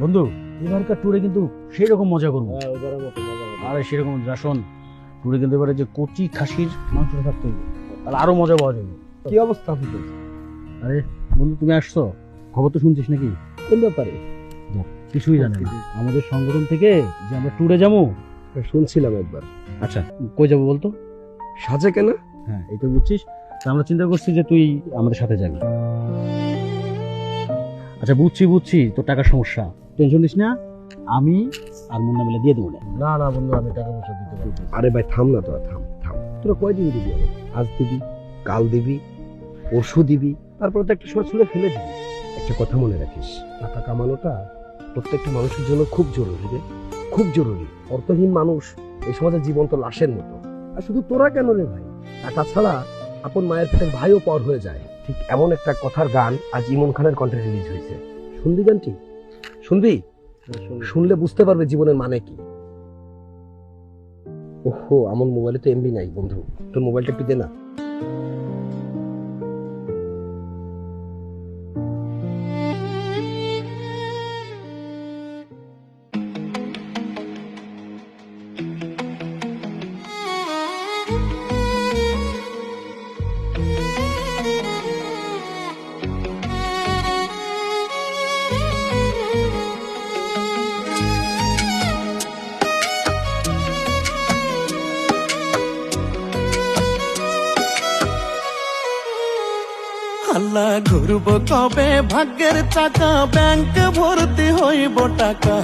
বন্ধু এবারকার ট্যুরে কিন্তু সেই রকম মজা করবো। আরে সেরকম শোন, ট্যুরে কিন্তু এবারে যে কচি খাসির মাংস থাকতে হবে, তাহলে আরো মজা পাওয়া যাবে। কি অবস্থা আপনাদের? আরে বন্ধু তুমি আসছো, খবর তো শুনছিস নাকি? কোন ব্যাপারে? কিছুই জানে না। আমাদের সংগঠন থেকে যে আমরা ট্যুরে যাবো। শুনছিলাম একবার। আচ্ছা কই যাবো বলতো? সাজে কেন? হ্যাঁ এই তো বুঝছিস, তা আমরা চিন্তা করছি যে তুই আমাদের সাথে যাবি। আচ্ছা বুঝছি তোর টাকার সমস্যা, টেনশন নিস না, আমি আর মুন্না মিলে দিয়ে দেবো। না না বন্ধু, আমি টাকা পয়সা দিতে পারবো। আরে ভাই থাম না, তোরা থাম। তোরা কয়দিন দিবি? আজ দিবি, কাল দিবি, পরশু দিবি, তারপর তো একটা সময় ছুলে ফেলে দিবি। একটা কথা মনে রাখিস, টাকা কামানোটা প্রত্যেকটা মানুষের জন্য খুব জরুরি রে, খুব জরুরি। অর্থহীন মানুষ এই সমাজে জীবন্ত লাশের মতো। আর শুধু তোরা কেন রে ভাই, টাকা ছাড়া আপন মায়ের পেটের ভাইও পর হয়ে যায়। ঠিক এমন একটা কথার গান আজ ইমন খানের কণ্ঠে রিলিজ হয়েছে। শুনবি গানটি? শুনবি? শুনলে বুঝতে পারবে জীবনের মানে কি। ওহো, আমার মোবাইলে তো এমবি নাই বন্ধু, তোর মোবাইলটা একটু দে না। আল্লাহ ঘুরব কবে ভাগ্যের চাকা, ব্যাংক ভর্তি হইব টাকা,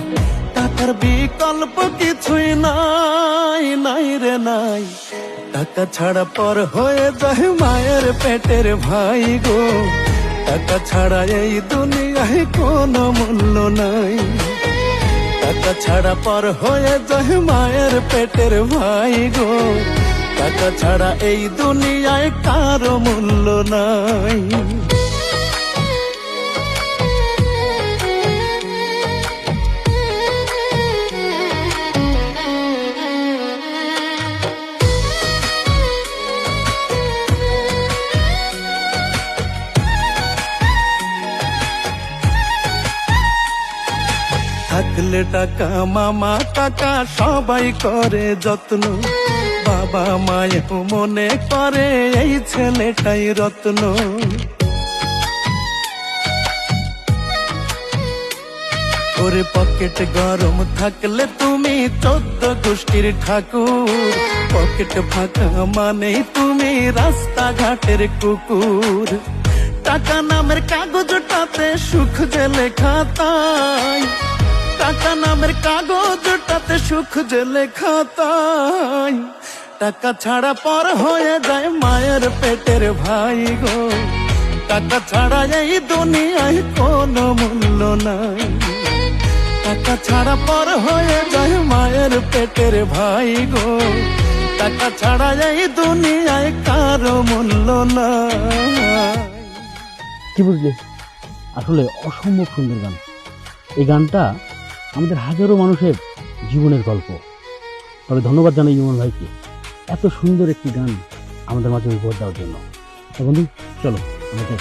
টাকার বিকল্প কিছুই নাই, নাই রে নাই। টাকা ছাড়া পর হয়ে যায় মায়ের পেটের ভাই গো, টাকা ছাড়া এই দুনিয়ায় কোনো মূল্য নাই। টাকা ছাড়া পর হয়ে যায় মায়ের পেটের ভাই গো, টাকা ছাড়া এই দুনিয়ায় কারো মূল্য নাই। থাকলে টাকা মামা টাকা সবাই করে যত্ন, বাবা মায়েও মনে করে এই ছেলেটাই রত্ন। ওরে পকেট গরম থাকলে তুমি 14 গোষ্ঠীর ঠাকুর, পকেট ফাঁকা মানেই তুমি রাস্তাঘাটের কুকুর। টাকা নামের কাগজটাতে সুখ যে লেখা তাই, টাকা নামের কাগজটাতে সুখ যে লেখা তাই। টাকা ছাড়া পর হয়ে যায় মায়ের পেটের ভাই গো, টাকা ছাড়া এই দুনিয়ায় কোনো মূল্য নাই। টাকা ছাড়া পর হয়ে যায় মায়ের পেটের ভাই গো, টাকা ছাড়া এই দুনিয়ায় কারো মূল্য নাই। কি বুঝলি? আসলে অসম্ভব সুন্দর গান। এই গানটা আমাদের হাজারো মানুষের জীবনের গল্প। তবে ধন্যবাদ জানাই ইমন ভাইকে এত সুন্দর একটি গান আমাদের মাঝে উপহার দেওয়ার জন্য। তো বন্ধু চলো আমরা যাই।